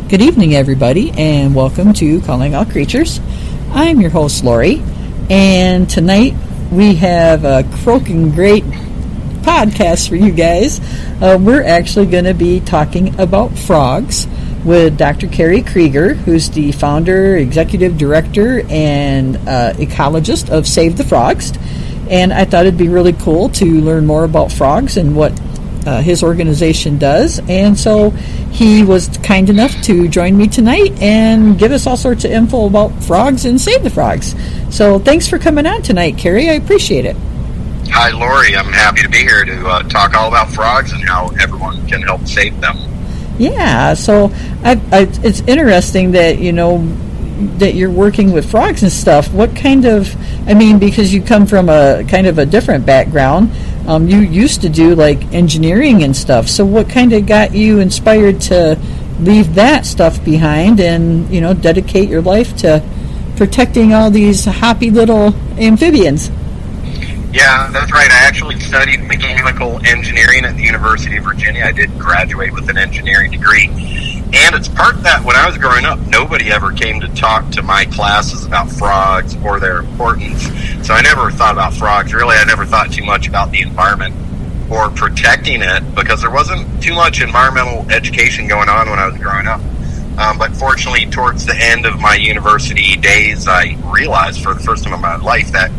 Good evening, everybody, and welcome to Calling All Creatures. I'm your host, Lori, and tonight we have a croaking great podcast for you guys. We're actually going to be talking about frogs with Dr. Kerry Kriger, who's the founder, executive director, and ecologist of Save the Frogs. And I thought it'd be really cool to learn more about frogs and what his organization does. And so he was kind enough to join me tonight and give us all sorts of info about frogs and Save the Frogs. So thanks for coming on tonight, Kerry. I appreciate it. Hi, Lori. I'm happy to be here to talk all about frogs and how everyone can help save them. Yeah, so it's interesting that, that you're working with frogs and stuff. What kind of, because you come from a kind of a different background, you used to do like engineering and stuff. So what kind of got you inspired to leave that stuff behind and, dedicate your life to protecting all these happy little amphibians? Yeah, that's right. I actually studied mechanical engineering at the University of Virginia. I did graduate with an engineering degree. And it's part of that, when I was growing up, nobody ever came to talk to my classes about frogs or their importance. So I never thought about frogs. Really, I never thought too much about the environment or protecting it because there wasn't too much environmental education going on when I was growing up. But fortunately, towards the end of my university days, I realized for the first time in my life that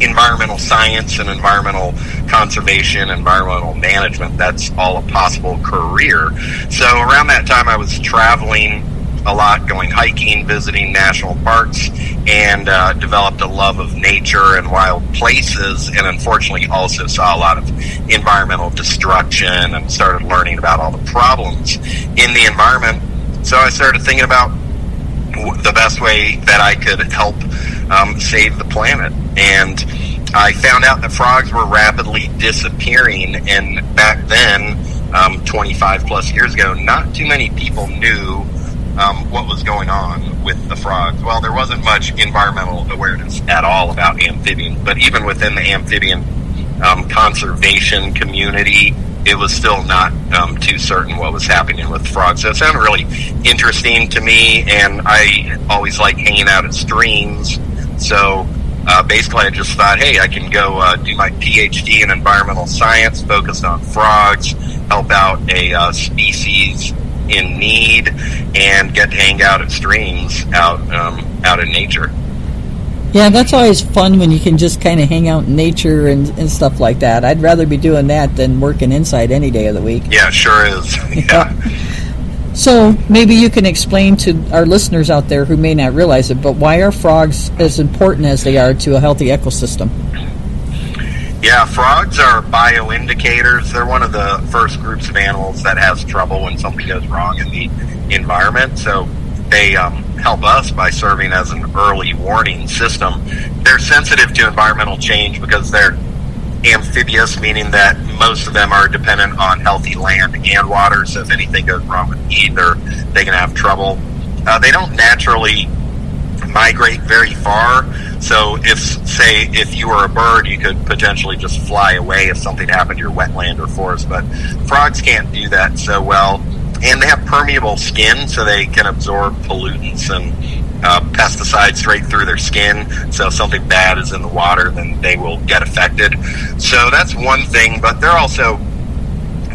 environmental science and environmental conservation, environmental management, that's all a possible career. So around that time I was traveling a lot, going hiking, visiting national parks, and developed a love of nature and wild places, and unfortunately also saw a lot of environmental destruction and started learning about all the problems in the environment. So I started thinking about the best way that I could help save the planet. And I found out that frogs were rapidly disappearing, and back then, 25 plus years ago, not too many people knew what was going on with the frogs. Well, there wasn't much environmental awareness at all about amphibians, but even within the amphibian conservation community, it was still not too certain what was happening with frogs. So it sounded really interesting to me, and I always like hanging out at streams. So basically I just thought, hey, I can go do my PhD in environmental science focused on frogs, help out a species in need, and get to hang out at streams out in nature. Yeah, that's always fun when you can just kind of hang out in nature and stuff like that. I'd rather be doing that than working inside any day of the week. Yeah, it sure is. Yeah. So maybe you can explain to our listeners out there who may not realize it, but why are frogs as important as they are to a healthy ecosystem? Yeah, frogs are bioindicators. They're one of the first groups of animals that has trouble when something goes wrong in the environment. So they help us by serving as an early warning system. They're sensitive to environmental change because they're amphibious, meaning that most of them are dependent on healthy land and water. So if anything goes wrong with either, they can have trouble. They don't naturally migrate very far. So if you were a bird, you could potentially just fly away if something happened to your wetland or forest. But frogs can't do that so well. And they have permeable skin, so they can absorb pollutants and pesticides straight through their skin. So if something bad is in the water, then they will get affected. So that's one thing. But they're also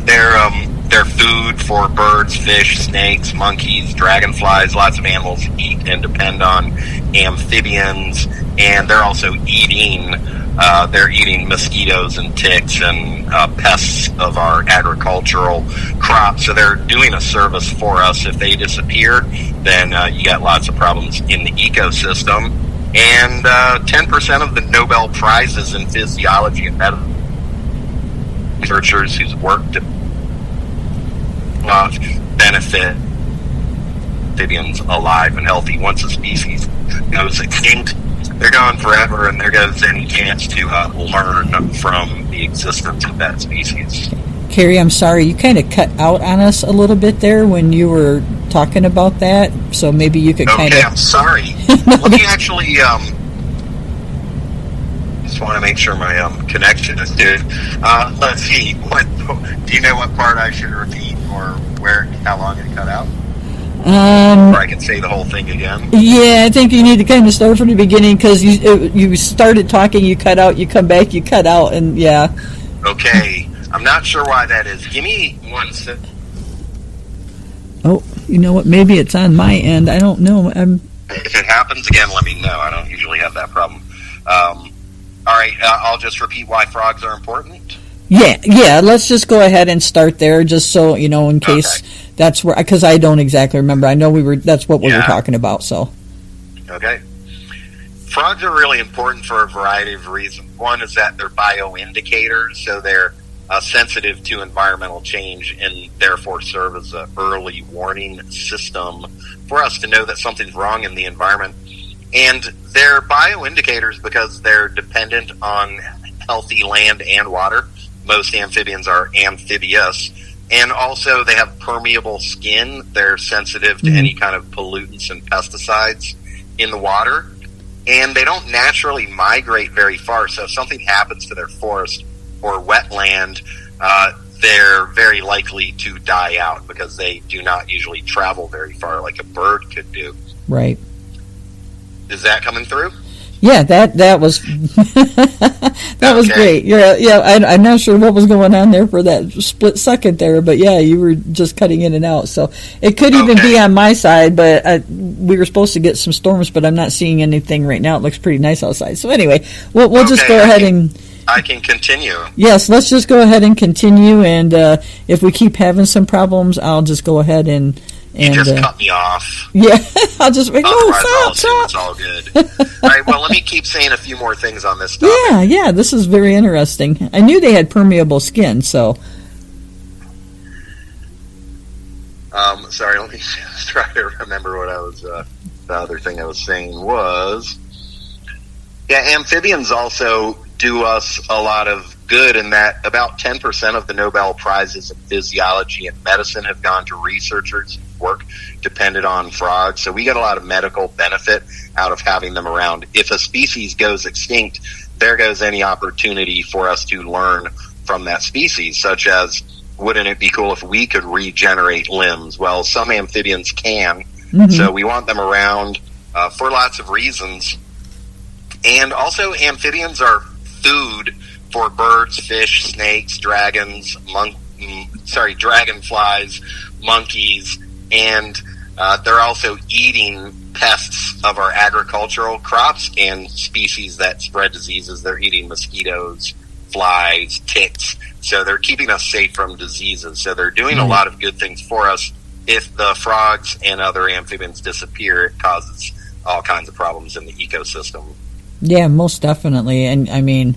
they're food for birds, fish, snakes, monkeys, dragonflies. Lots of animals eat and depend on amphibians, and they're also eating mosquitoes and ticks and pests of our agricultural crops. So they're doing a service for us. If they disappear, then you get lots of problems in the ecosystem. And 10% of the Nobel Prizes in physiology and medicine, researchers whose work to benefit amphibians alive and healthy. Once a species goes extinct, they're gone forever, and there goes any chance to learn from the existence of that species. Kerry, I'm sorry, you kind of cut out on us a little bit there when you were talking about that, so maybe you could kind of... Okay, I'm sorry. Let me actually... just want to make sure my connection is good. Let's see. Do you know what part I should repeat, or how long it cut out? Or I can say the whole thing again. Yeah, I think you need to kind of start from the beginning because you started talking, you cut out, you come back, you cut out, and yeah. Okay, I'm not sure why that is. Give me 1 second. Oh, you know what? Maybe it's on my end. I don't know. If it happens again, let me know. I don't usually have that problem. All right, I'll just repeat why frogs are important. Yeah. Let's just go ahead and start there, just so you know, in case that's where, because I don't exactly remember. I know that's what we were talking about. So, okay, frogs are really important for a variety of reasons. One is that they're bioindicators, so they're sensitive to environmental change and therefore serve as an early warning system for us to know that something's wrong in the environment. And they're bioindicators because they're dependent on healthy land and water. Most amphibians are amphibious. And also they have permeable skin. They're sensitive to any kind of pollutants and pesticides in the water. And they don't naturally migrate very far. So if something happens to their forest or wetland, they're very likely to die out because they do not usually travel very far like a bird could do. Right. Is that coming through? Yeah, that was that was great. Yeah. I'm not sure what was going on there for that split second there, but yeah, you were just cutting in and out. So it could even be on my side, but we were supposed to get some storms, but I'm not seeing anything right now. It looks pretty nice outside. So anyway, we'll just go ahead and. I can continue. Yes, let's just go ahead and continue, and if we keep having some problems, I'll just go ahead and you just cut me off. Yeah, I'll just make stop. It's all good. All right, well, let me keep saying a few more things on this topic. Yeah, this is very interesting. I knew they had permeable skin, so. Sorry, let me try to remember what I was. The other thing I was saying was, amphibians also do us a lot of good in that about 10% of the Nobel Prizes in physiology and medicine have gone to researchers whose work depended on frogs. So we get a lot of medical benefit out of having them around. If a species goes extinct, there goes any opportunity for us to learn from that species, such as, wouldn't it be cool if we could regenerate limbs? Well, some amphibians can, so we want them around for lots of reasons. And also, amphibians are food for birds, fish, snakes, dragons, dragonflies, monkeys, and they're also eating pests of our agricultural crops and species that spread diseases. They're eating mosquitoes, flies, ticks, so they're keeping us safe from diseases. So they're doing a lot of good things for us. If the frogs and other amphibians disappear, it causes all kinds of problems in the ecosystem. Yeah, most definitely. And I mean,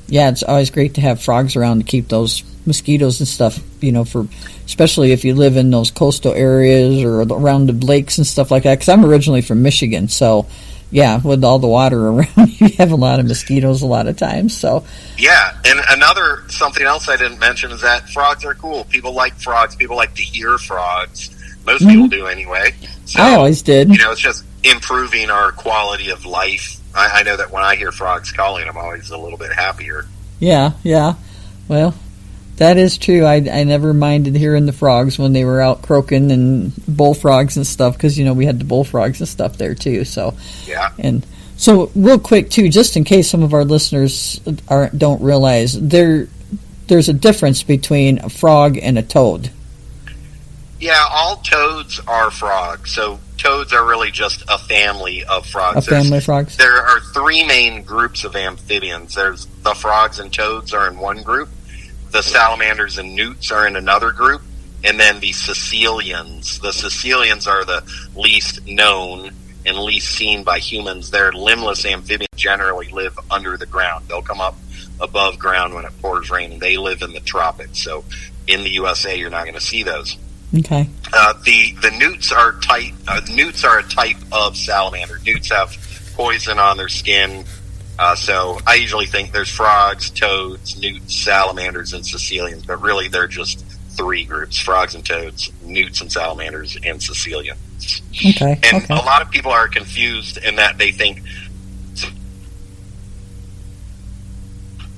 it's always great to have frogs around to keep those mosquitoes and stuff, for especially if you live in those coastal areas or around the lakes and stuff like that. Because I'm originally from Michigan, so with all the water around, you have a lot of mosquitoes a lot of times. So and something else I didn't mention is that frogs are cool. People like frogs. People like to hear frogs. Most people do anyway. So, I always did. It's just improving our quality of life. I know that when I hear frogs calling, I'm always a little bit happier. Yeah. Well, that is true. I never minded hearing the frogs when they were out croaking and bullfrogs and stuff because, we had the bullfrogs and stuff there too. So and so real quick too, just in case some of our listeners don't realize, there's a difference between a frog and a toad. Yeah, all toads are frogs. So toads are really just a family of frogs. Family of frogs? There are three main groups of amphibians. There's the frogs and toads are in one group. The salamanders and newts are in another group. And then the caecilians. The caecilians are the least known and least seen by humans. They're limbless amphibians, generally live under the ground. They'll come up above ground when it pours rain, and they live in the tropics. So in the USA, you're not going to see those. Okay. The newts are newts are a type of salamander. Newts have poison on their skin. So I usually think there's frogs, toads, newts, salamanders, and caecilians, but really they're just three groups: frogs and toads, newts and salamanders, and caecilians. Okay. And a lot of people are confused in that they think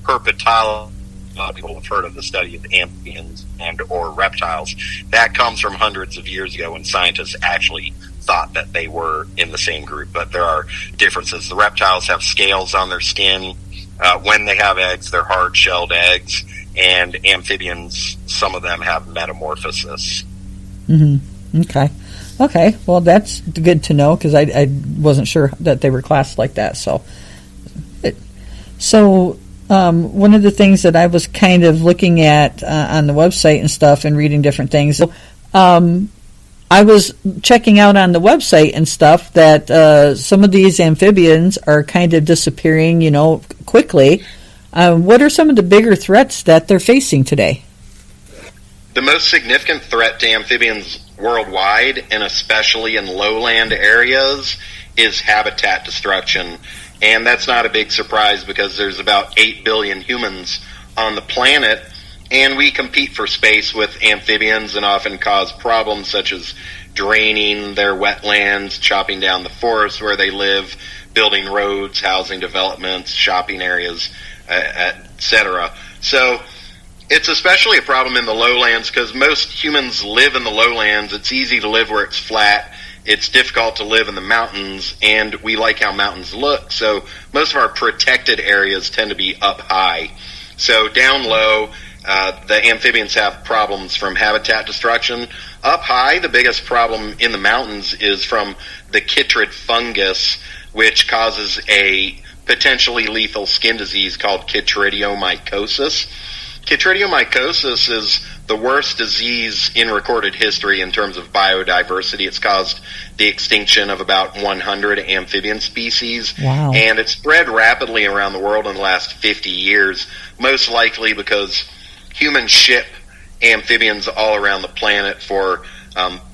herpetologist lot of people have heard of the study of amphibians and or reptiles. That comes from hundreds of years ago when scientists actually thought that they were in the same group, but there are differences. The reptiles have scales on their skin. When they have eggs, they're hard-shelled eggs, and amphibians, some of them have metamorphosis. Mm-hmm. Okay. Well, that's good to know, because I wasn't sure that they were classed like that. So one of the things that I was kind of looking at on the website and stuff and reading different things, I was checking out on the website and stuff that some of these amphibians are kind of disappearing, quickly. What are some of the bigger threats that they're facing today? The most significant threat to amphibians worldwide, and especially in lowland areas, is habitat destruction. And that's not a big surprise, because there's about 8 billion humans on the planet, and we compete for space with amphibians and often cause problems such as draining their wetlands, chopping down the forests where they live, building roads, housing developments, shopping areas, etc. So it's especially a problem in the lowlands, because most humans live in the lowlands. It's easy to live where it's flat. It's difficult to live in the mountains, and we like how mountains look. So most of our protected areas tend to be up high. So down low, the amphibians have problems from habitat destruction. Up high, the biggest problem in the mountains is from the chytrid fungus, which causes a potentially lethal skin disease called chytridiomycosis. Chytridiomycosis is the worst disease in recorded history in terms of biodiversity. It's caused the extinction of about 100 amphibian species. Wow. And it's spread rapidly around the world in the last 50 years, most likely because humans ship amphibians all around the planet for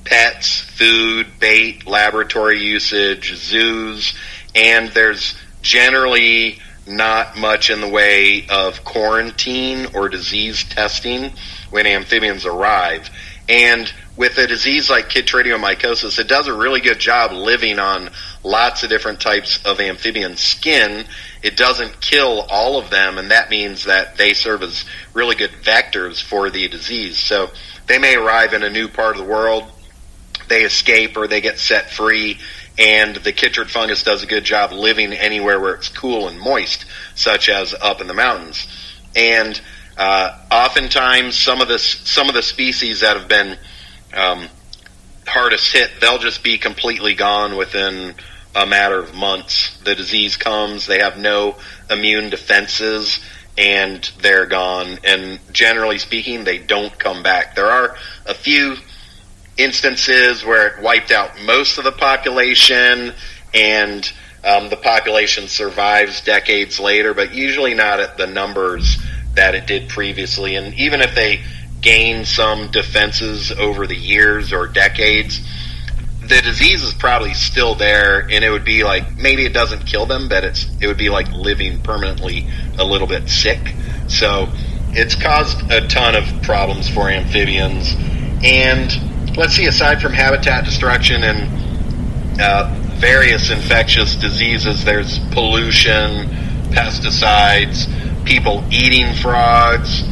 pets, food, bait, laboratory usage, zoos, and there's generally not much in the way of quarantine or disease testing when amphibians arrive. And with a disease like chytridiomycosis, it does a really good job living on lots of different types of amphibian skin. It doesn't kill all of them, and that means that they serve as really good vectors for the disease. So they may arrive in a new part of the world, they escape or they get set free, and the chytrid fungus does a good job living anywhere where it's cool and moist, such as up in the mountains. And oftentimes, some of the species that have been hardest hit, they'll just be completely gone within a matter of months. The disease comes, they have no immune defenses, and they're gone. And generally speaking, they don't come back. There are a few instances where it wiped out most of the population, and the population survives decades later, but usually not at the numbers that it did previously. And even if they gain some defenses over the years or decades, the disease is probably still there, and it would be like, maybe it doesn't kill them, but it would be like living permanently a little bit sick. So it's caused a ton of problems for amphibians. And let's see, aside from habitat destruction and various infectious diseases, there's pollution, pesticides, people eating frogs.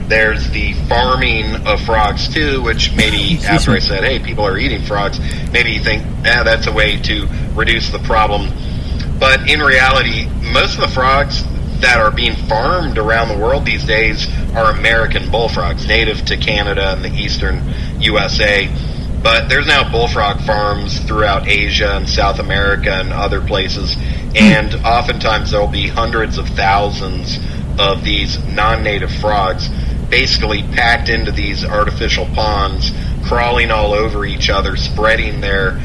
There's the farming of frogs too, which maybe after I said, hey, people are eating frogs, maybe you think, that's a way to reduce the problem. But in reality, most of the frogs that are being farmed around the world these days are American bullfrogs, native to Canada and the eastern USA. But there's now bullfrog farms throughout Asia and South America and other places, and oftentimes there'll be hundreds of thousands of these non-native frogs basically packed into these artificial ponds, crawling all over each other, spreading their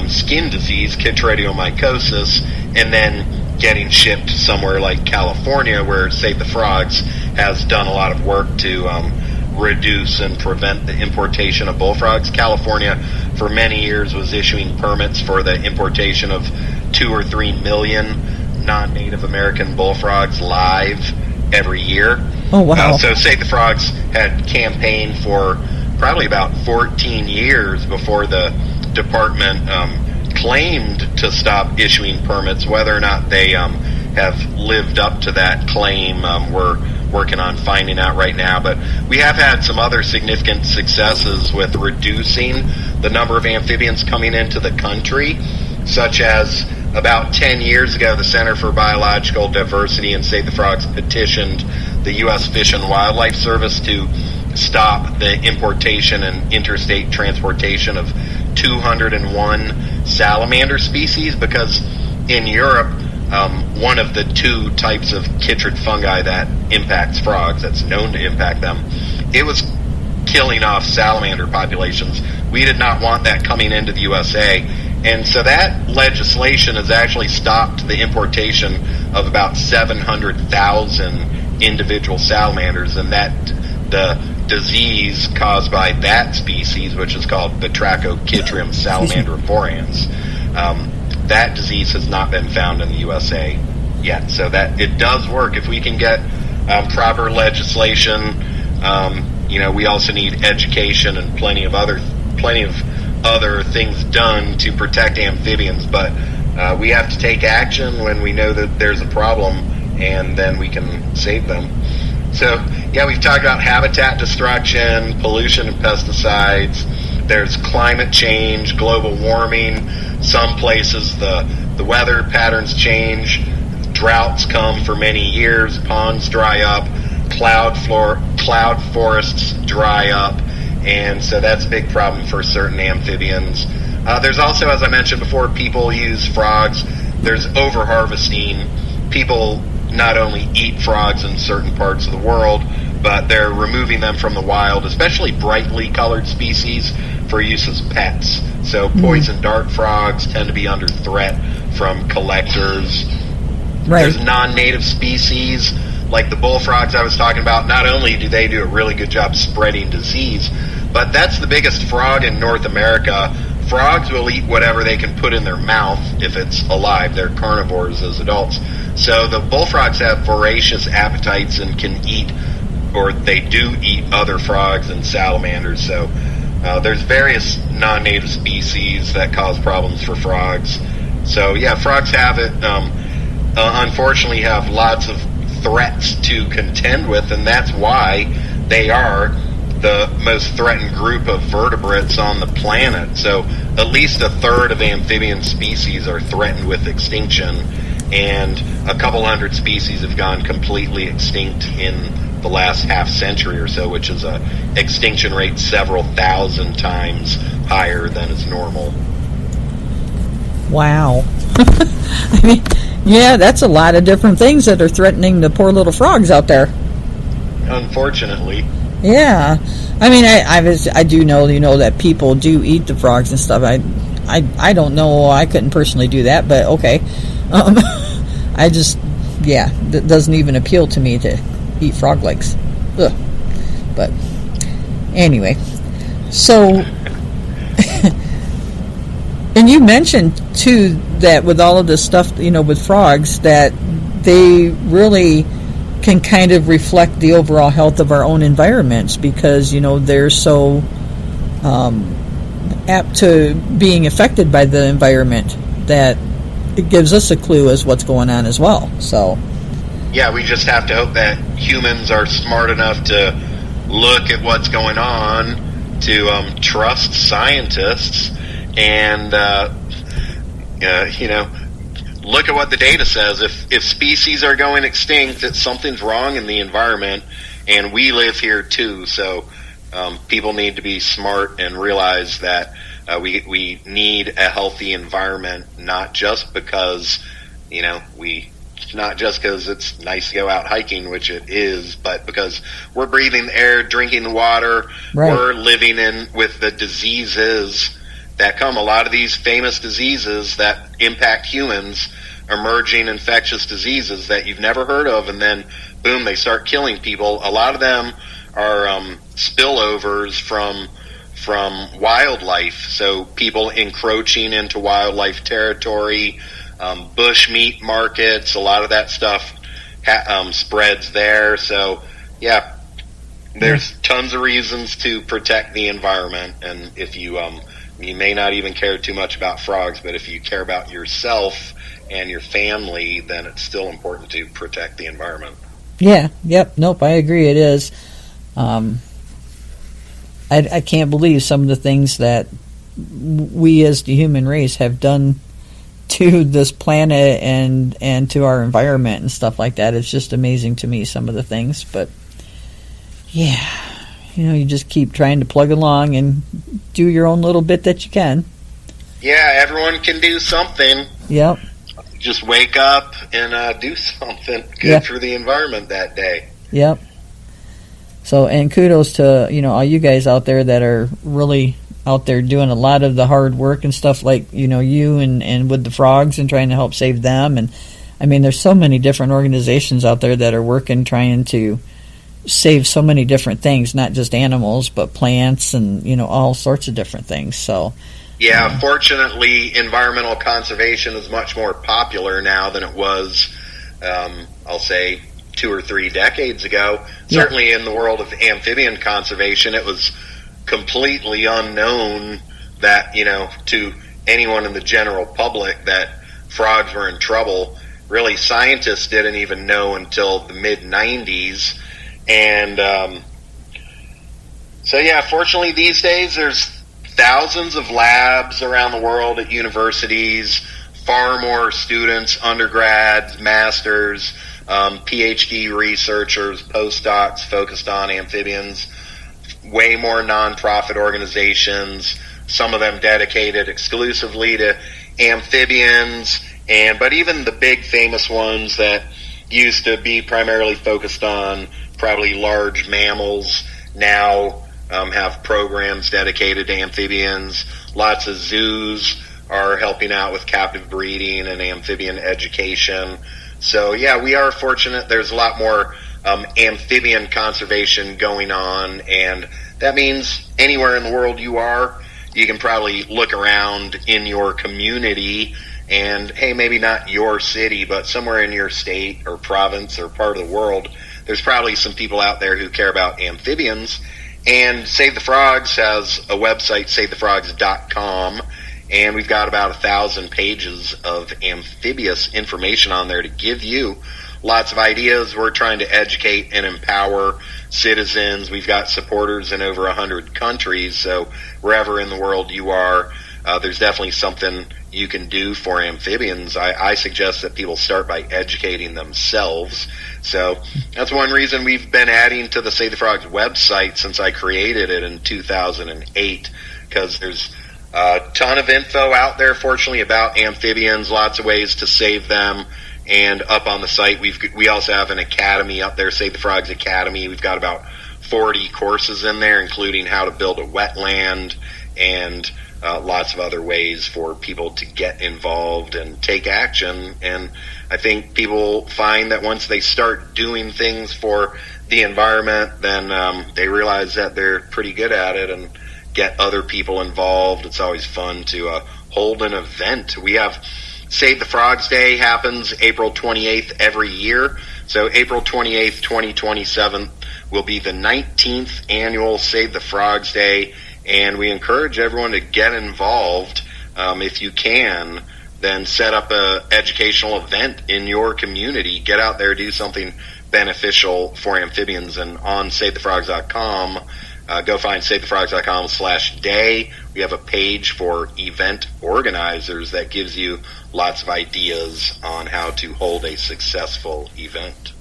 skin disease, chytridiomycosis, and then getting shipped somewhere like California, where Save the Frogs has done a lot of work to reduce and prevent the importation of bullfrogs. California, for many years, was issuing permits for the importation of 2 or 3 million non-Native American bullfrogs live every year. Oh, wow. So Save the Frogs had campaigned for probably about 14 years before the department claimed to stop issuing permits. Whether or not they have lived up to that claim, we're working on finding out right now. But we have had some other significant successes with reducing the number of amphibians coming into the country, such as about 10 years ago, the Center for Biological Diversity and Save the Frogs petitioned the U.S. Fish and Wildlife Service to stop the importation and interstate transportation of 201 salamander species, because in Europe, one of the two types of chytrid fungi that impacts frogs, that's known to impact them, it was killing off salamander populations. We did not want that coming into the USA. And so that legislation has actually stopped the importation of about 700,000 individual salamanders, and that the disease caused by that species, which is called Batrachochytrium salamandriforans, that disease has not been found in the USA yet. So that it does work if we can get proper legislation. We also need education and plenty of other things done to protect amphibians, but we have to take action when we know that there's a problem, and then we can save them. So, yeah, we've talked about habitat destruction, pollution and pesticides. There's climate change, global warming. Some places the weather patterns change. Droughts come for many years. Ponds dry up. Cloud forests dry up. And so that's a big problem for certain amphibians. There's also, as I mentioned before, people use frogs. There's over-harvesting. People not only eat frogs in certain parts of the world, but they're removing them from the wild, especially brightly colored species, for use as pets. So poison dart frogs tend to be under threat from collectors. Right. There's non-native species, like the bullfrogs I was talking about. Not only do they do a really good job spreading disease, but that's the biggest frog in North America. Frogs will eat whatever they can put in their mouth if it's alive. They're carnivores as adults. So the bullfrogs have voracious appetites and can eat, or they do eat, other frogs and salamanders. So there's various non-native species that cause problems for frogs. So yeah, frogs have it. Unfortunately, have lots of threats to contend with, and that's why they are the most threatened group of vertebrates on the planet. So at least a third of amphibian species are threatened with extinction, and a couple hundred species have gone completely extinct in the last half century or so, which is a extinction rate several thousand times higher than is normal. Wow. I mean, yeah, that's a lot of different things that are threatening the poor little frogs out there. Unfortunately. Yeah. I mean, I do know, that people do eat the frogs and stuff. I don't know. I couldn't personally do that, but okay. I just, that doesn't even appeal to me to eat frog legs. Ugh. But anyway, so, and you mentioned too that with all of this stuff, with frogs, that they really can kind of reflect the overall health of our own environments, because they're so apt to being affected by the environment that it gives us a clue as what's going on as well. So yeah, we just have to hope that humans are smart enough to look at what's going on, to trust scientists, and look at what the data says. If species are going extinct, that something's wrong in the environment, and we live here too. So people need to be smart and realize that we need a healthy environment, not just because it's nice to go out hiking, which it is, but because we're breathing the air, drinking the water, right. We're living with the diseases that come. A lot of these famous diseases that impact humans, emerging infectious diseases that you've never heard of, and then boom, they start killing people. A lot of them are spillovers from wildlife. So people encroaching into wildlife territory, bush meat markets, a lot of that stuff spreads there. So yeah, there's tons of reasons to protect the environment. And if you may not even care too much about frogs, but if you care about yourself and your family, then it's still important to protect the environment. Yeah, yep, nope, I agree, it is. I can't believe some of the things that we as the human race have done to this planet and to our environment and stuff like that. It's just amazing to me, some of the things. But yeah, you just keep trying to plug along and do your own little bit that you can. Yeah, everyone can do something. Yep. Just wake up and do something good for the environment that day. Yep. So, and kudos to, all you guys out there that are really out there doing a lot of the hard work and stuff, like, you and with the frogs and trying to help save them. And, I mean, there's so many different organizations out there that are working, trying to save so many different things, not just animals, but plants and, all sorts of different things. So, yeah, fortunately, environmental conservation is much more popular now than it was, I'll say, 2 or 3 decades ago. Yeah. Certainly in the world of amphibian conservation, it was completely unknown that, to anyone in the general public, that frogs were in trouble. Really, scientists didn't even know until the mid-90s. And so, yeah, fortunately these days there's thousands of labs around the world at universities, far more students, undergrads, masters, PhD researchers, postdocs focused on amphibians, way more nonprofit organizations, some of them dedicated exclusively to amphibians, but even the big famous ones that used to be primarily focused on probably large mammals now have programs dedicated to amphibians. Lots of zoos are helping out with captive breeding and amphibian education. So, yeah, we are fortunate. There's a lot more amphibian conservation going on, and that means anywhere in the world you are, you can probably look around in your community and, hey, maybe not your city, but somewhere in your state or province or part of the world, there's probably some people out there who care about amphibians. And Save the Frogs has a website, savethefrogs.com, and we've got about 1,000 pages of amphibious information on there to give you lots of ideas. We're trying to educate and empower citizens. We've got supporters in over 100 countries, so wherever in the world you are, there's definitely something you can do for amphibians. I suggest that people start by educating themselves. So that's one reason we've been adding to the Save the Frogs website since I created it in 2008, because there's a ton of info out there, fortunately, about amphibians, lots of ways to save them. And up on the site, we also have an academy up there, Save the Frogs Academy. We've got about 40 courses in there, including how to build a wetland and lots of other ways for people to get involved and take action. And I think people find that once they start doing things for the environment, then they realize that they're pretty good at it and get other people involved. It's always fun to hold an event. We have Save the Frogs Day happens April 28th every year. So April 28th, 2027 will be the 19th annual Save the Frogs Day, and we encourage everyone to get involved. If you can, then set up a educational event in your community. Get out there, do something beneficial for amphibians. And on SaveTheFrogs.com, go find SaveTheFrogs.com/day. We have a page for event organizers that gives you lots of ideas on how to hold a successful event.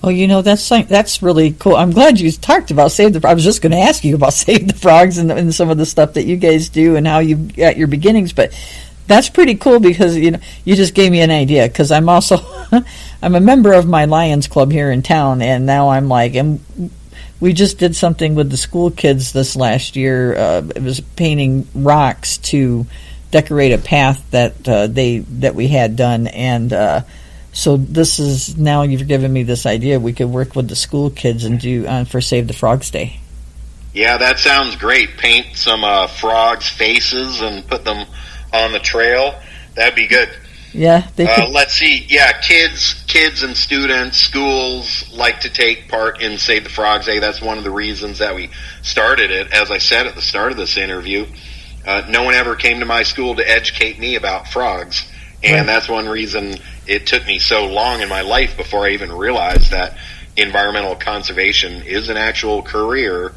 Oh, that's really cool. I'm glad you talked about Save the Frogs. I was just going to ask you about Save the Frogs and some of the stuff that you guys do and how you got your beginnings, but that's pretty cool because, you just gave me an idea, because I'm also, I'm a member of my Lions Club here in town, and now I'm like, and we just did something with the school kids this last year. It was painting rocks to decorate a path that we had done, and so this is, now you've given me this idea. We could work with the school kids and do for Save the Frogs Day. Yeah, that sounds great. Paint some frogs' faces and put them on the trail. That'd be good. Yeah. Let's see. Yeah, kids and students, schools like to take part in Save the Frogs Day. That's one of the reasons that we started it. As I said at the start of this interview, no one ever came to my school to educate me about frogs. And that's one reason it took me so long in my life before I even realized that, environmental conservation is an actual career,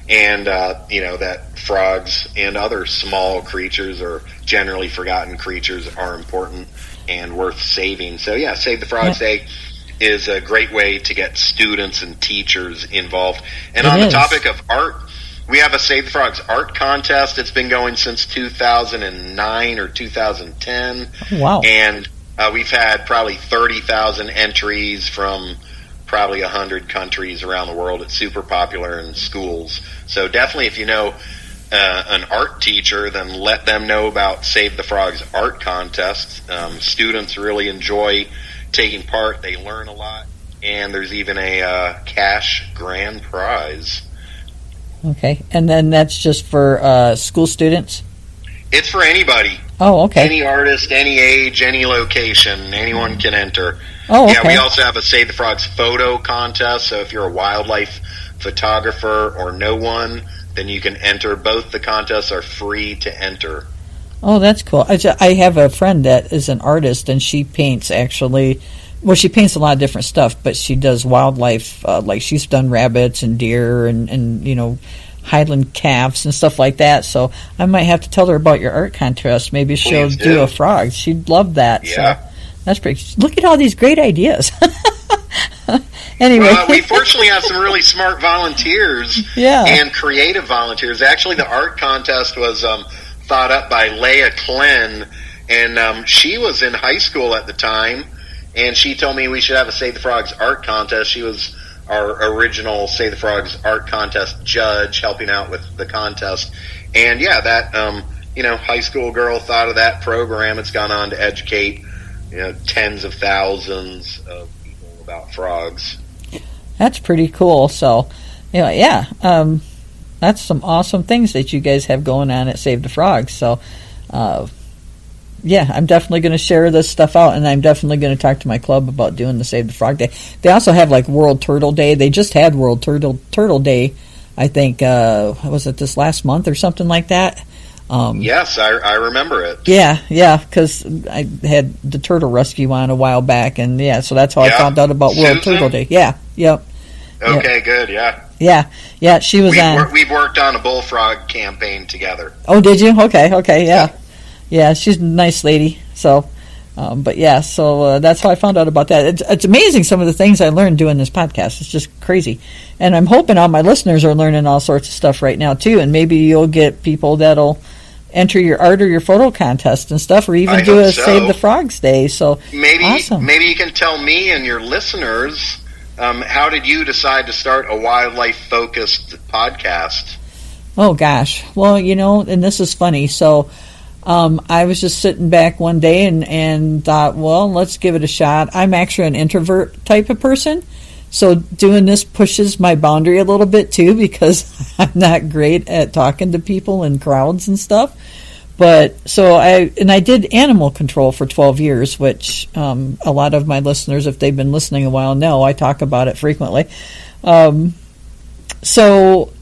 and that frogs and other small creatures or generally forgotten creatures are important and worth saving. So yeah, Save the Frogs Day is a great way to get students and teachers involved. And on the topic of art, we have a Save the Frogs art contest. It's been going since 2009 or 2010. Wow. And we've had probably 30,000 entries from probably 100 countries around the world. It's super popular in schools. So definitely, if you know an art teacher, then let them know about Save the Frogs art contest. Students really enjoy taking part. They learn a lot. And there's even a cash grand prize. Okay. And then that's just for school students? It's for anybody. Oh, okay. Any artist, any age, any location, anyone can enter. Oh, okay. Yeah, we also have a Save the Frogs photo contest, so if you're a wildlife photographer or know one, then you can enter. Both the contests are free to enter. Oh, that's cool. I have a friend that is an artist, and she paints actually. Well, she paints a lot of different stuff, but she does wildlife, like she's done rabbits and deer and Highland calves and stuff like that. So I might have to tell her about your art contest. Maybe she'll do a frog. She'd love that. Yeah. So that's pretty. Look at all these great ideas. Anyway. Well, we fortunately have some really smart volunteers and creative volunteers. Actually, the art contest was thought up by Leah Klenn, and she was in high school at the time, and she told me we should have a Save the Frogs art contest. She was our original Save the Frogs art contest judge, helping out with the contest. And yeah, that high school girl thought of that program. It's gone on to educate tens of thousands of people about frogs. That's pretty cool. So, that's some awesome things that you guys have going on at Save the Frogs. So, I'm definitely going to share this stuff out, and I'm definitely going to talk to my club about doing the Save the Frog Day. They also have like World Turtle Day. They just had World Turtle Day, I think, was it this last month or something like that? Yes, I remember it. Yeah, because I had the turtle rescue on a while back, and so that's how I found out about World Turtle Day. Yeah, yep. Okay, good, yeah. Yeah, she was on. We've worked on a bullfrog campaign together. Oh, did you? Okay, yeah. Yeah, she's a nice lady. So, that's how I found out about that. It's amazing some of the things I learned doing this podcast. It's just crazy. And I'm hoping all my listeners are learning all sorts of stuff right now, too. And maybe you'll get people that'll enter your art or your photo contest and stuff, or even do a Save the Frogs Day. So, awesome. Maybe you can tell me and your listeners, how did you decide to start a wildlife-focused podcast? Oh, gosh. Well, and this is funny. So, I was just sitting back one day and thought, well, let's give it a shot. I'm actually an introvert type of person, so doing this pushes my boundary a little bit too, because I'm not great at talking to people in crowds and stuff. But so I did animal control for 12 years, which a lot of my listeners, if they've been listening a while, know I talk about it frequently. So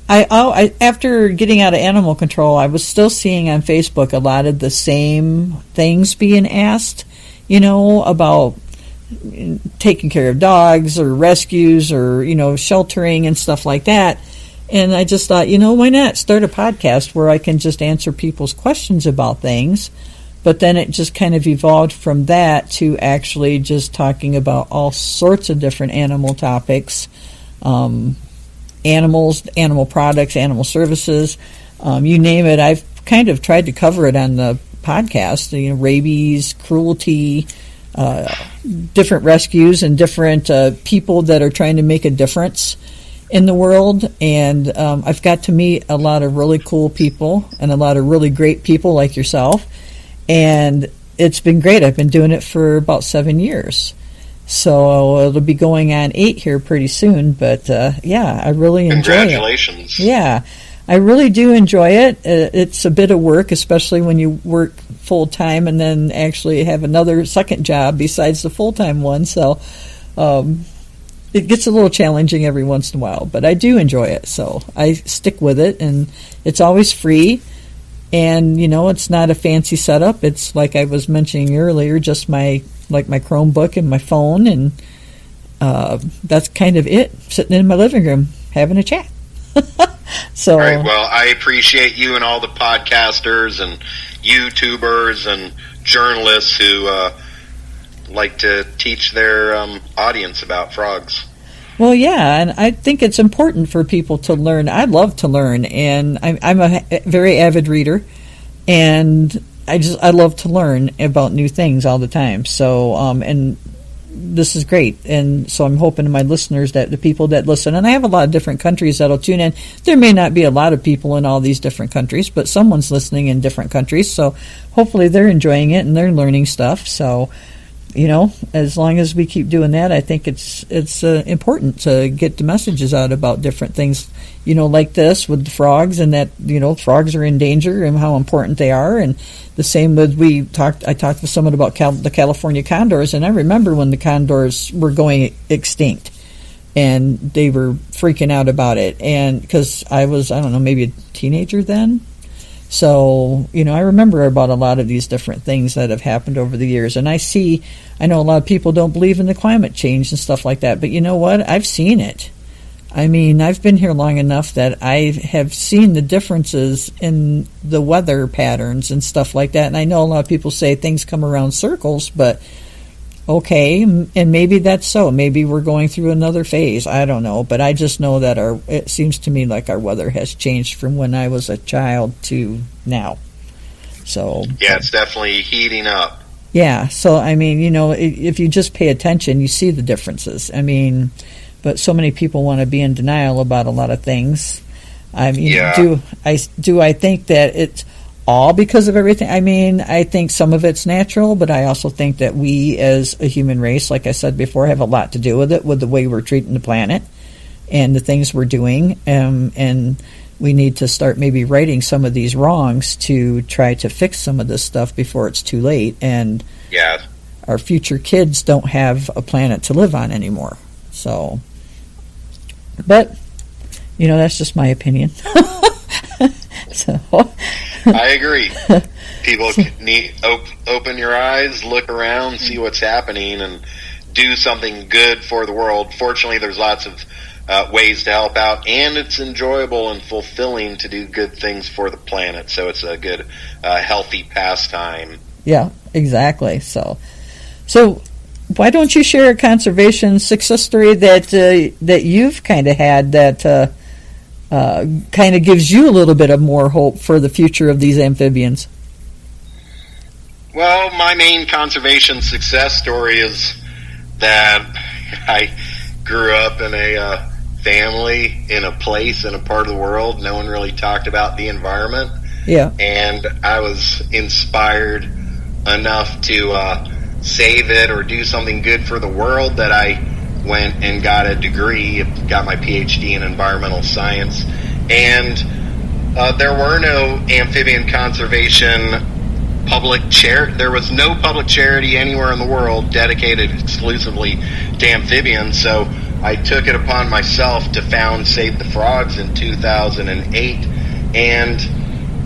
I after getting out of animal control, I was still seeing on Facebook a lot of the same things being asked, about taking care of dogs or rescues or, sheltering and stuff like that. And I just thought, why not start a podcast where I can just answer people's questions about things. But then it just kind of evolved from that to actually just talking about all sorts of different animal topics, animals, animal products, animal services, you name it. I've kind of tried to cover it on the podcast, rabies, cruelty, different rescues, and different people that are trying to make a difference in the world. And I've got to meet a lot of really cool people and a lot of really great people like yourself. And it's been great. I've been doing it for about 7 years. So it'll be going on 8 here pretty soon. But, I really enjoy it. Congratulations. Yeah, I really do enjoy it. It's a bit of work, especially when you work full-time and then actually have another second job besides the full-time one. So it gets a little challenging every once in a while. But I do enjoy it, so I stick with it. And it's always free. And, it's not a fancy setup. It's like I was mentioning earlier, just my Chromebook and my phone, and that's kind of it, sitting in my living room having a chat. So, all right, well, I appreciate you and all the podcasters and YouTubers and journalists who like to teach their audience about frogs. Well, yeah, and I think it's important for people to learn. I love to learn, and I'm a very avid reader, and I love to learn about new things all the time. So, and this is great, and so I'm hoping to my listeners, that the people that listen, and I have a lot of different countries that'll tune in. There may not be a lot of people in all these different countries, but someone's listening in different countries, so hopefully they're enjoying it and they're learning stuff. So, as long as we keep doing that, I think it's important to get the messages out about different things, like this with the frogs, and that, frogs are in danger and how important they are. And the same with, I talked with someone about the California condors, and I remember when the condors were going extinct, and they were freaking out about it. And because I was, I don't know, maybe a teenager then. So, I remember about a lot of these different things that have happened over the years. And I know a lot of people don't believe in the climate change and stuff like that. But you know what? I've seen it. I mean, I've been here long enough that I have seen the differences in the weather patterns and stuff like that. And I know a lot of people say things come around circles, but okay, and maybe that's so. Maybe we're going through another phase. I don't know, but I just know that it seems to me like our weather has changed from when I was a child to now. So yeah, it's definitely heating up. Yeah, so I mean, if you just pay attention, you see the differences. I mean, but so many people want to be in denial about a lot of things. I mean, do I think that it's all because of everything? I mean, I think some of it's natural, but I also think that we as a human race, like I said before, have a lot to do with it, with the way we're treating the planet and the things we're doing. And we need to start maybe righting some of these wrongs to try to fix some of this stuff before it's too late. And our future kids don't have a planet to live on anymore. So, but, that's just my opinion. So I agree. People need open your eyes, look around, see what's happening, and do something good for the world. Fortunately, there's lots of ways to help out, and it's enjoyable and fulfilling to do good things for the planet. So it's a good, healthy pastime. Yeah, exactly. So why don't you share a conservation success story that you've kind of had that kind of gives you a little bit of more hope for the future of these amphibians? Well, my main conservation success story is that I grew up in a family, in a place, in a part of the world. No one really talked about the environment. Yeah. And I was inspired enough to save it or do something good for the world that I went and got a degree, got my PhD in environmental science. And there were no amphibian conservation there was no public charity anywhere in the world dedicated exclusively to amphibians. So I took it upon myself to found Save the Frogs in 2008. And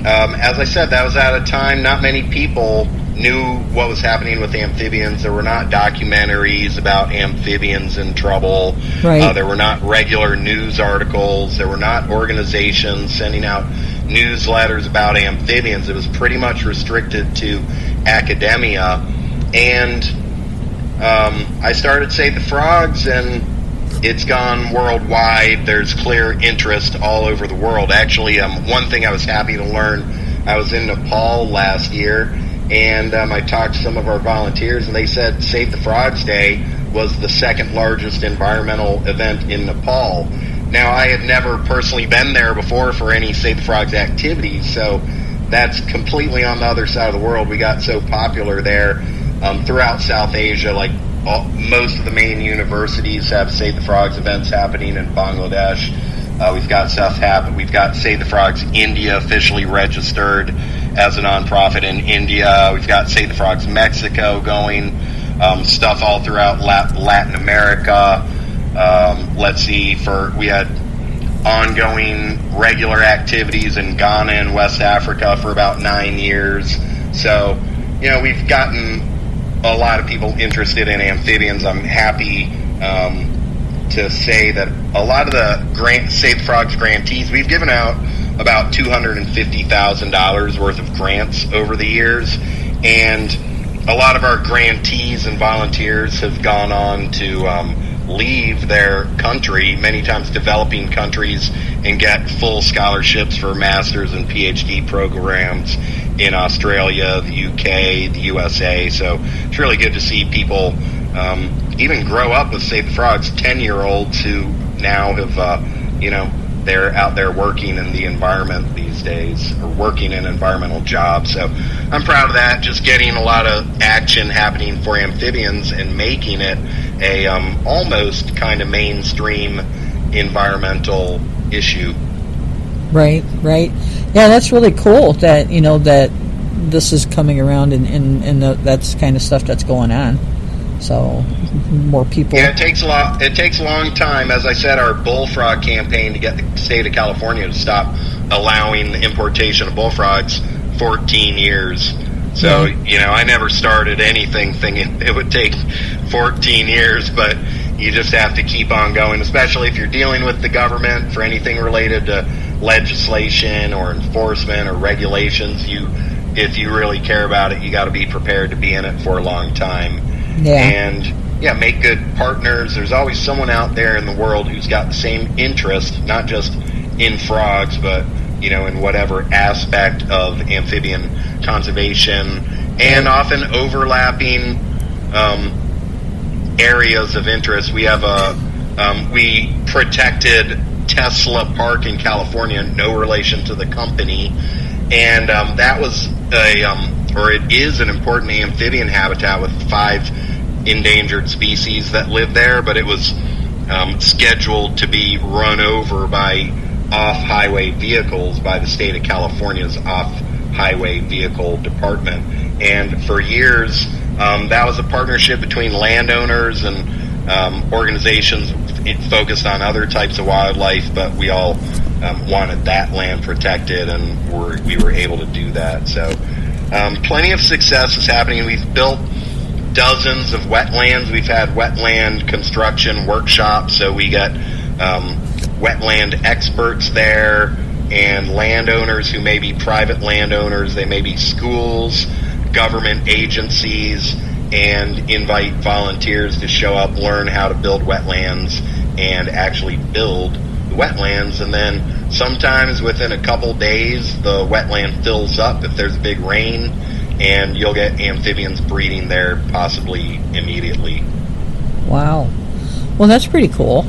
as I said, that was at a time not many people knew what was happening with amphibians. There were not documentaries about amphibians in trouble. Right. There were not regular news articles. There were not organizations sending out newsletters about amphibians. It was pretty much restricted to academia. And I started Save the Frogs, and it's gone worldwide. There's clear interest all over the world. Actually, one thing I was happy to learn, I was in Nepal last year, and I talked to some of our volunteers, and they said Save the Frogs Day was the second largest environmental event in Nepal. Now, I had never personally been there before for any Save the Frogs activities, so that's completely on the other side of the world. We got so popular there. Throughout South Asia, like most of the main universities have Save the Frogs events happening in Bangladesh. We've got stuff happen. We've got Save the Frogs India officially registered as a nonprofit in India. We've got Save the Frogs Mexico going. Stuff all throughout Latin America. We had ongoing regular activities in Ghana and West Africa for about 9 years. So, we've gotten a lot of people interested in amphibians. I'm happy to say that a lot of the Save the Frogs grantees, we've given out about $250,000 worth of grants over the years, and a lot of our grantees and volunteers have gone on to leave their country, many times developing countries, and get full scholarships for master's and PhD programs in Australia, the UK, the USA. So it's really good to see people even grow up with Save the Frogs, 10-year-olds who now have, they're out there working in the environment these days, or working in environmental jobs. So I'm proud of that, just getting a lot of action happening for amphibians and making it a almost kind of mainstream environmental issue. Right. Yeah, that's really cool that, that this is coming around and that's kind of stuff that's going on. So more people. Yeah, it takes a long time. As I said, our bullfrog campaign to get the state of California to stop allowing the importation of bullfrogs, 14 years. So, I never started anything thinking it would take 14 years, but you just have to keep on going, especially if you're dealing with the government for anything related to legislation or enforcement or regulations. If you really care about it, you got to be prepared to be in it for a long time. And make good partners. There's always someone out there in the world who's got the same interest, not just in frogs, but in whatever aspect of amphibian conservation, and often overlapping areas of interest. We have we protected Tesla Park in California, no relation to the company, and that was it is an important amphibian habitat with 5 endangered species that live there, but it was scheduled to be run over by off-highway vehicles by the state of California's off-highway vehicle department. And for years, that was a partnership between landowners and organizations focused on other types of wildlife, but we all wanted that land protected, and we were able to do that. So plenty of success is happening. We've built dozens of wetlands. We've had wetland construction workshops, so we got wetland experts there, and landowners who may be private landowners, they may be schools, government agencies, and invite volunteers to show up, learn how to build wetlands, and actually build the wetlands. And then sometimes within a couple days, the wetland fills up if there's a big rain, and you'll get amphibians breeding there possibly immediately. Wow. Well, that's pretty cool.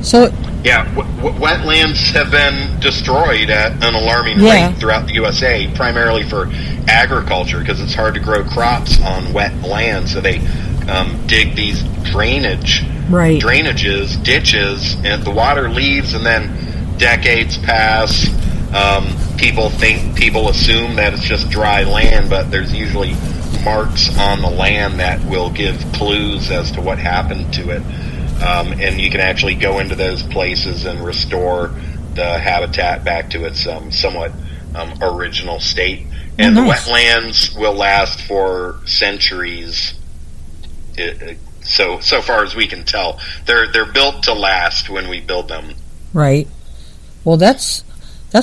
So wetlands have been destroyed at an alarming rate throughout the USA, primarily for agriculture, because it's hard to grow crops on wet land. So they dig these drainages, ditches, and the water leaves, and then decades pass. People assume that it's just dry land, but there's usually marks on the land that will give clues as to what happened to it. And you can actually go into those places and restore the habitat back to its somewhat original state. And the wetlands will last for centuries. So far as we can tell, they're built to last when we build them. Right. Well, that's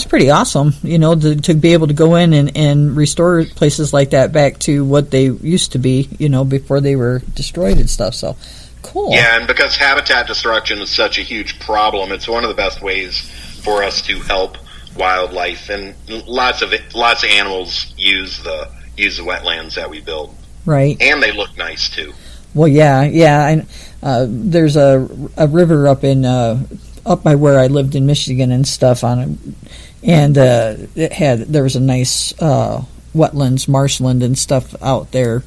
pretty awesome, to be able to go in and restore places like that back to what they used to be, before they were destroyed and stuff. So, cool. Yeah, and because habitat destruction is such a huge problem, it's one of the best ways for us to help wildlife, and lots of animals use the wetlands that we build. Right. And they look nice too. Well, yeah, and there's a river up by where I lived in Michigan and stuff on it, and there was a nice wetlands, marshland and stuff out there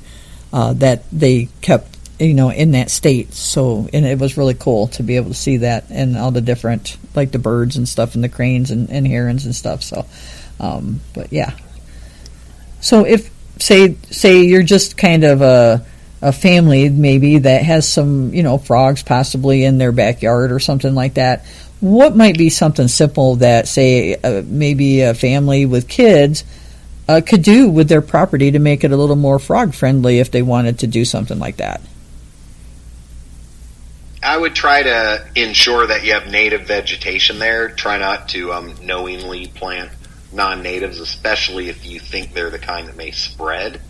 that they kept in that state. So, and it was really cool to be able to see that, and all the different, like the birds and stuff, and the cranes and herons and stuff. So, but yeah. So if say you're just kind of a family maybe that has some, frogs possibly in their backyard or something like that, what might be something simple that, say, maybe a family with kids could do with their property to make it a little more frog friendly if they wanted to do something like that? I would try to ensure that you have native vegetation there. Try not to knowingly plant non-natives, especially if you think they're the kind that may spread.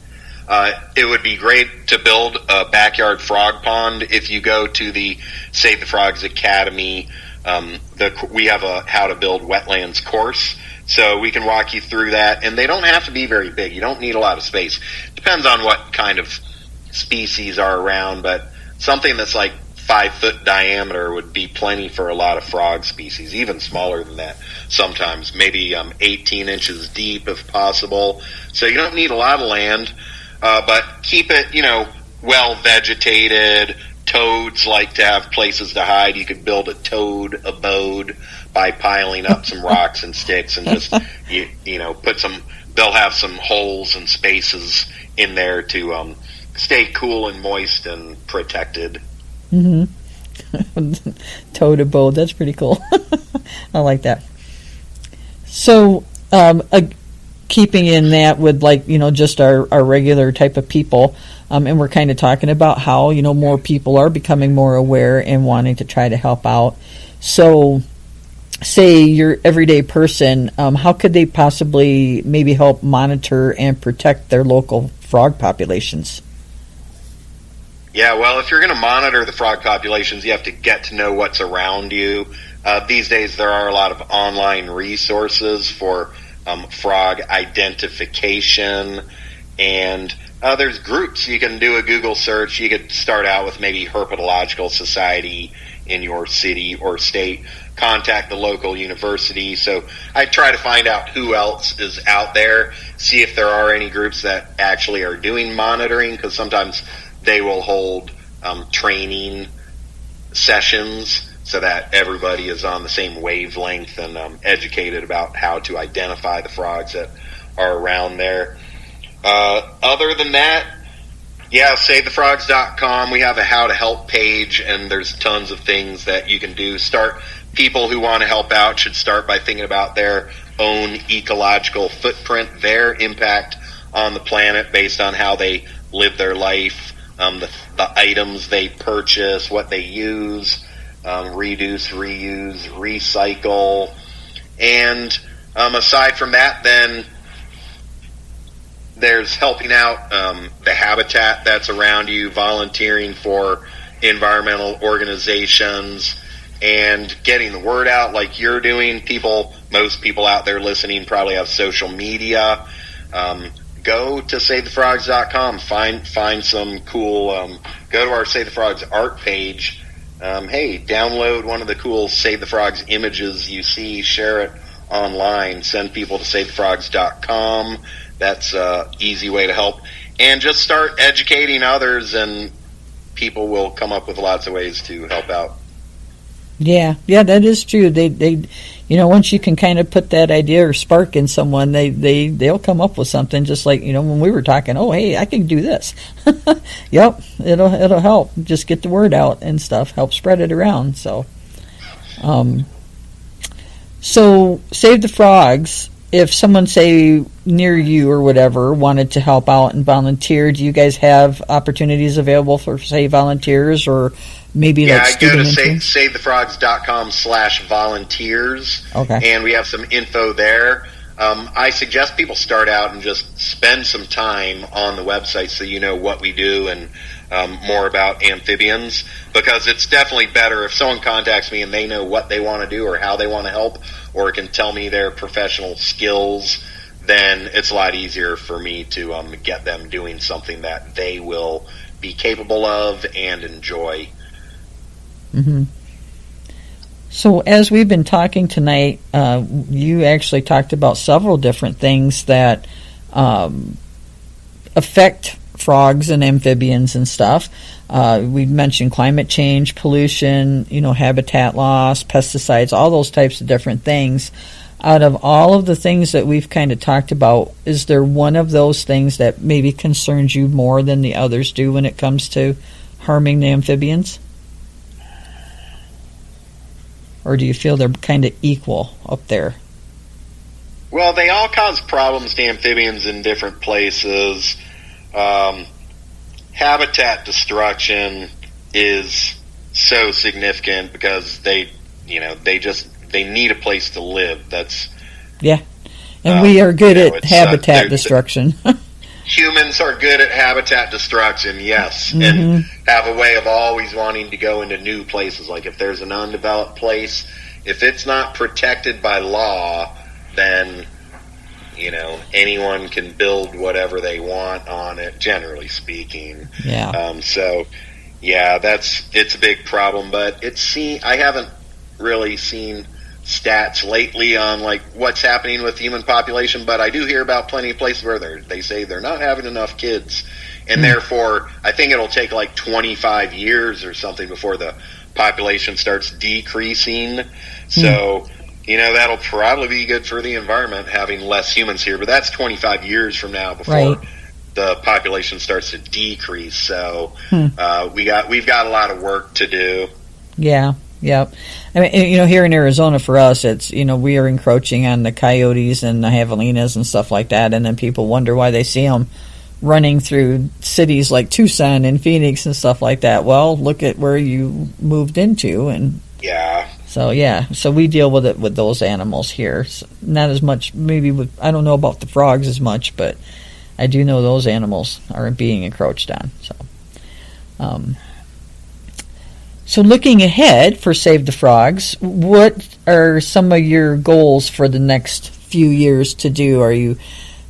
It would be great to build a backyard frog pond. If you go to the Save the Frogs Academy, we have a how to build wetlands course, so we can walk you through that. And they don't have to be very big. You don't need a lot of space. Depends on what kind of species are around, but something that's like 5-foot diameter would be plenty for a lot of frog species, even smaller than that sometimes, maybe 18 inches deep if possible. So you don't need a lot of land, but keep it, well vegetated. Toads like to have places to hide. You could build a toad abode by piling up some rocks and sticks and just, put some, they'll have some holes and spaces in there to stay cool and moist and protected. Mm-hmm. Toad abode, that's pretty cool. I like that. So, keeping in that with just our regular type of people, and we're kind of talking about how, more people are becoming more aware and wanting to try to help out. So, say your everyday person, how could they possibly maybe help monitor and protect their local frog populations? Yeah, well, if you're going to monitor the frog populations, you have to get to know what's around you. These days, there are a lot of online resources for frog identification, and there's groups. You can do a Google search. You could start out with maybe Herpetological Society in your city or state. Contact the local university. So I try to find out who else is out there, see if there are any groups that actually are doing monitoring, because sometimes they will hold training sessions so that everybody is on the same wavelength and educated about how to identify the frogs that are around there. Other than that, SaveTheFrogs.com. We have a how to help page, and there's tons of things that you can do. People who want to help out should start by thinking about their own ecological footprint, their impact on the planet based on how they live their life. The items they purchase, what they use, reduce, reuse, recycle. And aside from that, then there's helping out the habitat that's around you, volunteering for environmental organizations, and getting the word out like you're doing. Most people out there listening probably have social media. Go to SaveTheFrogs.com. Find some cool. Go to our Save the Frogs art page. Download one of the cool Save the Frogs images you see. Share it online. Send people to SaveTheFrogs.com. That's an easy way to help. And just start educating others, and people will come up with lots of ways to help out. Yeah, that is true. They once you can kind of put that idea or spark in someone, they'll come up with something. Just like when we were talking, oh hey, I can do this. Yep, it'll help. Just get the word out and stuff. Help spread it around. So, Save the Frogs. If someone, say, near you or whatever, wanted to help out and volunteer, do you guys have opportunities available for, say, volunteers or maybe like student interns? Yeah, go to SaveTheFrogs.com/volunteers, okay, and we have some info there. I suggest people start out and just spend some time on the website so you know what we do and more about amphibians, because it's definitely better if someone contacts me and they know what they want to do or how they want to help, or can tell me their professional skills. Then it's a lot easier for me to get them doing something that they will be capable of and enjoy. Mm-hmm. So as we've been talking tonight, you actually talked about several different things that affect frogs and amphibians and stuff. We mentioned climate change, pollution, habitat loss, pesticides, all those types of different things. Out of all of the things that we've kind of talked about, is there one of those things that maybe concerns you more than the others do when it comes to harming the amphibians? Or do you feel they're kind of equal up there? Well, they all cause problems to amphibians in different places. Habitat destruction is so significant because they need a place to live. That's and we are good at habitat destruction. Humans are good at habitat destruction, yes, and have a way of always wanting to go into new places. Like if there's an undeveloped place, if it's not protected by law, then anyone can build whatever they want on it, generally speaking. It's a big problem, but I haven't really seen stats lately on like what's happening with the human population, but I do hear about plenty of places where they say they're not having enough kids, and therefore I think it'll take like 25 years or something before the population starts decreasing. So that'll probably be good for the environment, having less humans here, but that's 25 years from now before the population starts to decrease. So we've got a lot of work to do. Yep. I mean, here in Arizona for us, it's, we are encroaching on the coyotes and the javelinas and stuff like that, and then people wonder why they see them running through cities like Tucson and Phoenix and stuff like that. Well, look at where you moved into, and so we deal with it with those animals here. So not as much, maybe I don't know about the frogs as much, but I do know those animals are being encroached on. So looking ahead for Save the Frogs, what are some of your goals for the next few years to do? Are you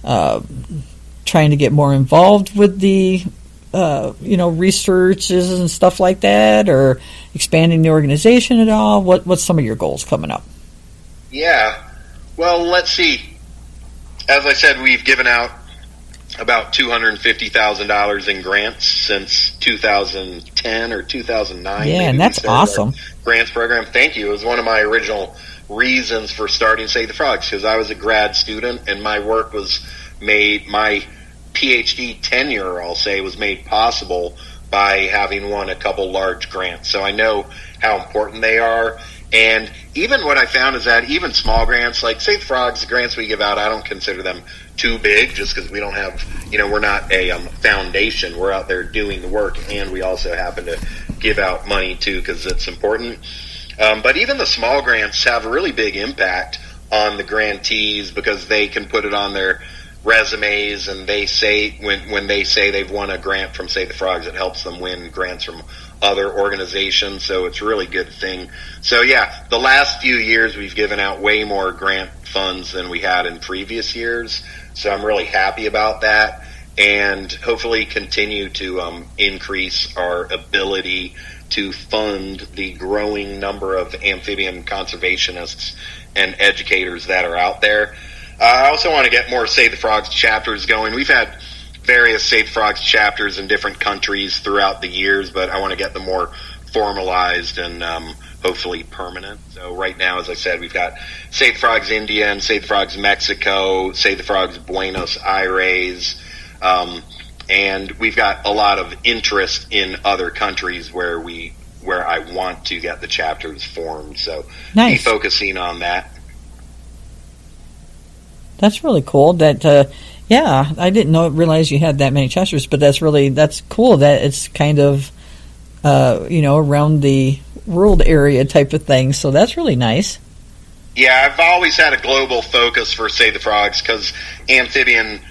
trying to get more involved with the researches and stuff like that, or expanding the organization at all? What's some of your goals coming up? Yeah, well, let's see. As I said, we've given out about $250,000 in grants since 2010 or 2009. Yeah, and that's awesome. Grants program. Thank you. It was one of my original reasons for starting Save the Frogs, because I was a grad student and my work was made, my PhD tenure, I'll say, was made possible by having won a couple large grants. So I know how important they are. And even what I found is that even small grants, like Save the Frogs, the grants we give out, I don't consider them too big, just because we don't have, we're not a foundation. We're out there doing the work, and we also happen to give out money too, because it's important. But even the small grants have a really big impact on the grantees, because they can put it on their resumes, and they say when they say they've won a grant from Save the Frogs, it helps them win grants from other organizations. So it's a really good thing. So yeah, the last few years we've given out way more grant funds than we had in previous years. So I'm really happy about that, and hopefully continue to increase our ability to fund the growing number of amphibian conservationists and educators that are out there. I also want to get more Save the Frogs chapters going. We've had various Save the Frogs chapters in different countries throughout the years, but I want to get them more formalized and hopefully permanent. So right now, as I said, we've got Save the Frogs India and Save the Frogs Mexico, Save the Frogs Buenos Aires, and we've got a lot of interest in other countries where I want to get the chapters formed. So be focusing on that. That's really cool. That I didn't realize you had that many chapters, but that's cool that it's kind of around the world area type of thing. So that's really nice. Yeah, I've always had a global focus for Save the Frogs, because amphibian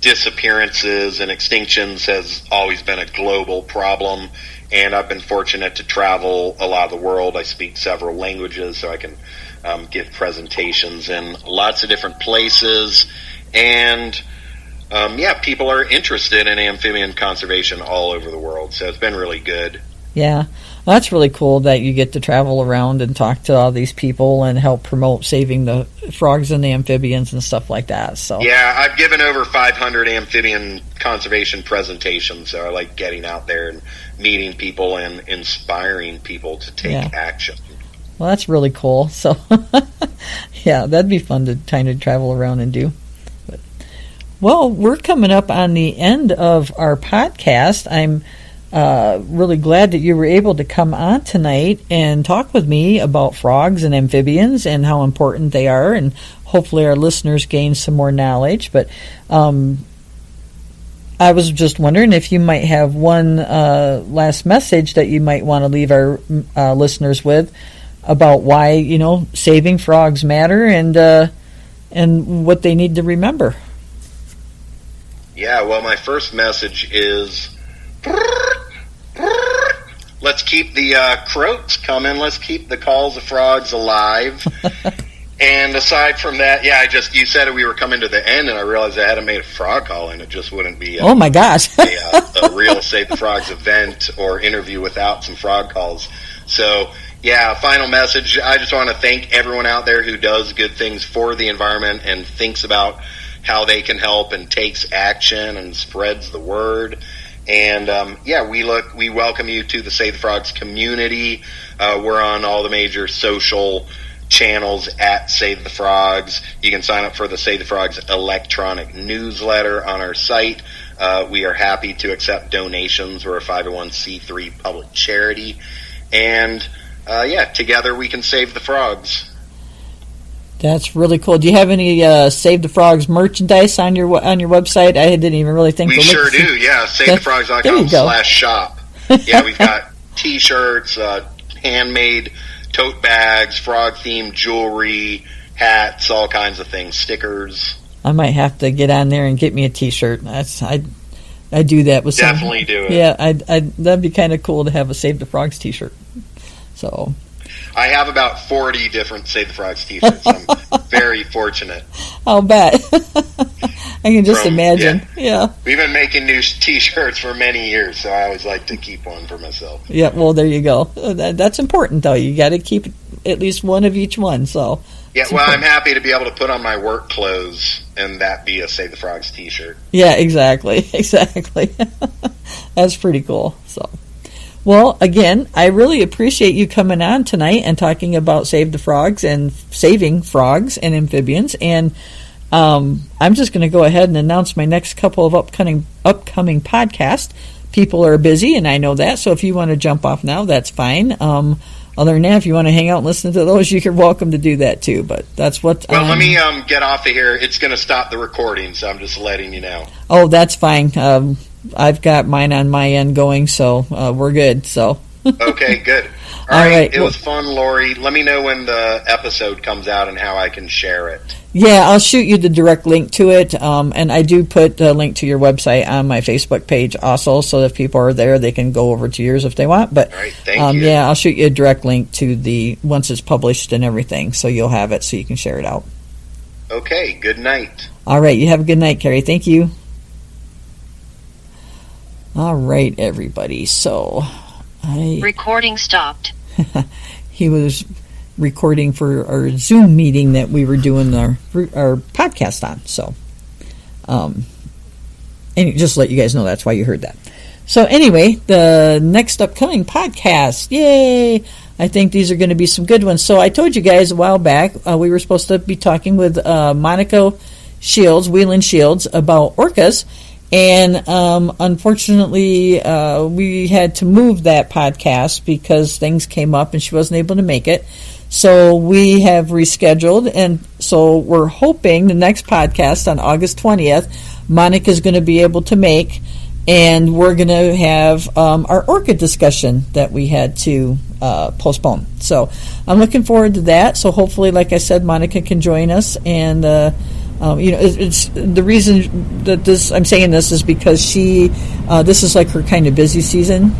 disappearances and extinctions has always been a global problem, and I've been fortunate to travel a lot of the world. I speak several languages, so I can give presentations in lots of different places, and people are interested in amphibian conservation all over the world, so it's been really good. Yeah, well, that's really cool that you get to travel around and talk to all these people and help promote saving the frogs and the amphibians and stuff like that. So yeah, I've given over 500 amphibian conservation presentations, so I like getting out there and meeting people and inspiring people to take action. Well, that's really cool. So, yeah, that'd be fun to kind of travel around and do. Well, we're coming up on the end of our podcast. I'm really glad that you were able to come on tonight and talk with me about frogs and amphibians and how important they are, and hopefully our listeners gain some more knowledge. But I was just wondering if you might have one last message that you might want to leave our listeners with about why, saving frogs matter and what they need to remember. Yeah, well, my first message is let's keep the croaks coming. Let's keep the calls of frogs alive. And aside from that, you said we were coming to the end, and I realized I hadn't made a frog call, and it just wouldn't be oh my gosh. a real Save the Frogs event or interview without some frog calls. So, final message. I just want to thank everyone out there who does good things for the environment and thinks about how they can help and takes action and spreads the word. And we welcome you to the Save the Frogs community. We're on all the major social channels at Save the Frogs. You can sign up for the Save the Frogs electronic newsletter on our site. We are happy to accept donations. We're a 501c3 public charity. And together we can save the frogs. That's really cool. Do you have any Save the Frogs merchandise on your website? I didn't even really think. We sure do. Yeah, SaveTheFrogs.com/shop. Yeah, we've got T-shirts, handmade tote bags, frog-themed jewelry, hats, all kinds of things, stickers. I might have to get on there and get me a T-shirt. I do that with definitely do it. Yeah, that'd be kind of cool to have a Save the Frogs T-shirt. So I have about 40 different Save the Frogs T-shirts. I'm very fortunate. I'll bet. I can just imagine. Yeah. We've been making new T-shirts for many years, so I always like to keep one for myself. Yeah, well, there you go. That's important, though. You got to keep at least one of each one. So. Yeah, well, I'm happy to be able to put on my work clothes and that be a Save the Frogs T-shirt. Yeah, exactly. Exactly. That's pretty cool. So. Well, again, I really appreciate you coming on tonight and talking about Save the Frogs and saving frogs and amphibians. And I'm just going to go ahead and announce my next couple of upcoming podcasts. People are busy, and I know that. So if you want to jump off now, that's fine. Other than that, if you want to hang out and listen to those, you're welcome to do that too. But that's what. Well, let me get off of here. It's going to stop the recording, so I'm just letting you know. Oh, that's fine. I've got mine on my end going, so we're good. So. Okay, good. All right. It was fun, Lori. Let me know when the episode comes out and how I can share it. Yeah, I'll shoot you the direct link to it, and I do put the link to your website on my Facebook page also, so if people are there, they can go over to yours if they want. But all right, thank you. Yeah, I'll shoot you a direct link to the once it's published and everything, so you'll have it so you can share it out. Okay, good night. All right, you have a good night, Kerry. Thank you. All right, everybody. So, recording stopped. He was recording for our Zoom meeting that we were doing our podcast on. So, and just to let you guys know, that's why you heard that. So anyway, the next upcoming podcast, yay! I think these are going to be some good ones. So I told you guys a while back we were supposed to be talking with Monica Whelan Shields, about orcas. And unfortunately, we had to move that podcast because things came up and she wasn't able to make it. So we have rescheduled, and so we're hoping the next podcast on August 20th, Monica's going to be able to make, and we're going to have our orca discussion that we had to postpone. So I'm looking forward to that. So hopefully, like I said, Monica can join us, and it's the reason that I'm saying this is because she this is like her kind of busy season.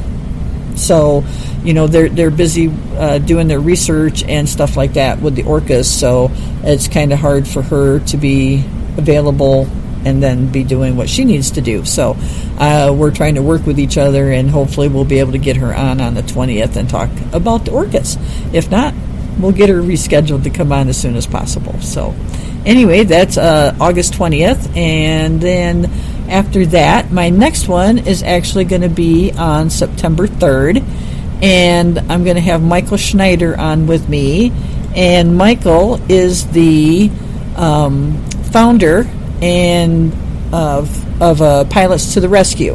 So, they're busy doing their research and stuff like that with the orcas. So it's kind of hard for her to be available and then be doing what she needs to do. So we're trying to work with each other, and hopefully we'll be able to get her on the 20th and talk about the orcas. If not, we'll get her rescheduled to come on as soon as possible. So anyway, that's August 20th. And then after that, my next one is actually going to be on September 3rd. And I'm going to have Michael Schneider on with me. And Michael is the founder and of Pilots to the Rescue.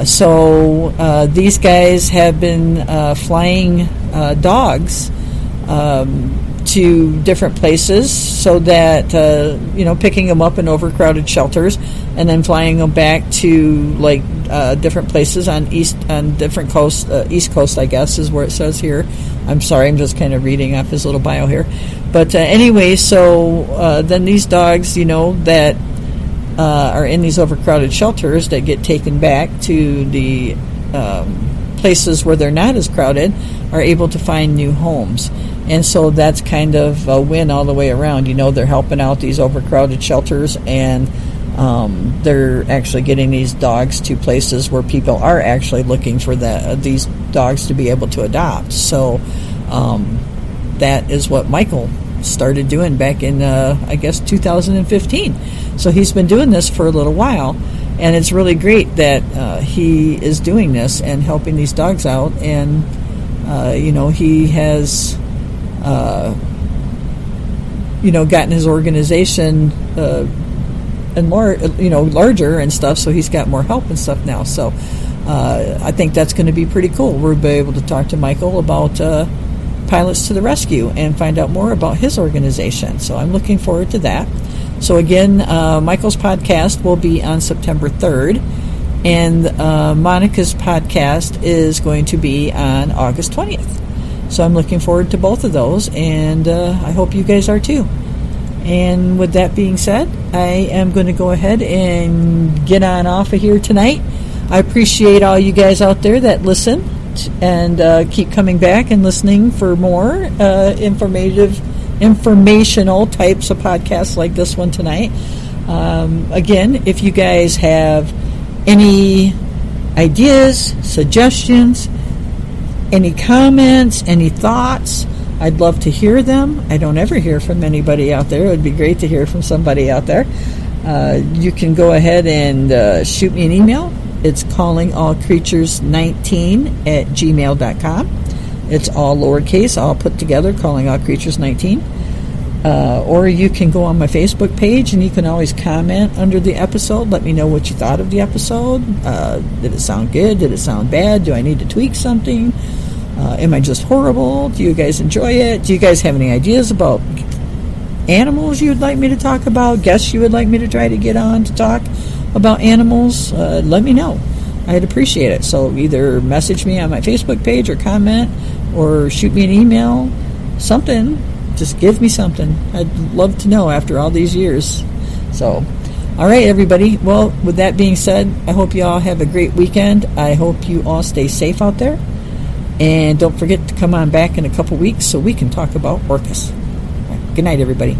So these guys have been flying dogs to different places so that, picking them up in overcrowded shelters and then flying them back to like different places on different coasts, East Coast, I guess, is where it says here. I'm sorry, I'm just kind of reading off his little bio here. But anyway, so then these dogs, that are in these overcrowded shelters that get taken back to the places where they're not as crowded are able to find new homes. And so that's kind of a win all the way around. They're helping out these overcrowded shelters, and they're actually getting these dogs to places where people are actually looking for these dogs to be able to adopt. So that is what Michael started doing back in, 2015. So he's been doing this for a little while, and it's really great that he is doing this and helping these dogs out. And, he has, gotten his organization and more, larger and stuff, so he's got more help and stuff now. So I think that's going to be pretty cool. We'll be able to talk to Michael about Pilots to the Rescue and find out more about his organization. So I'm looking forward to that. So again, Michael's podcast will be on September 3rd, and Monica's podcast is going to be on August 20th. So I'm looking forward to both of those, and I hope you guys are too. And with that being said, I am going to go ahead and get on off of here tonight. I appreciate all you guys out there that listen and keep coming back and listening for more informational types of podcasts like this one tonight. Again, if you guys have any ideas, suggestions, any comments, any thoughts, I'd love to hear them. I don't ever hear from anybody out there. It would be great to hear from somebody out there. You can go ahead and shoot me an email. It's callingallcreatures19@gmail.com. It's all lowercase, all put together, callingallcreatures19. Or you can go on my Facebook page, and you can always comment under the episode. Let me know what you thought of the episode. Did it sound good? Did it sound bad? Do I need to tweak something? Am I just horrible? Do you guys enjoy it? Do you guys have any ideas about animals you would like me to talk about? Guests you would like me to try to get on to talk about animals? Let me know. I'd appreciate it. So either message me on my Facebook page or comment or shoot me an email. Something. Just give me something. I'd love to know after all these years. So, all right, everybody. Well, with that being said, I hope you all have a great weekend. I hope you all stay safe out there. And don't forget to come on back in a couple weeks so we can talk about orcas. All right, good night, everybody.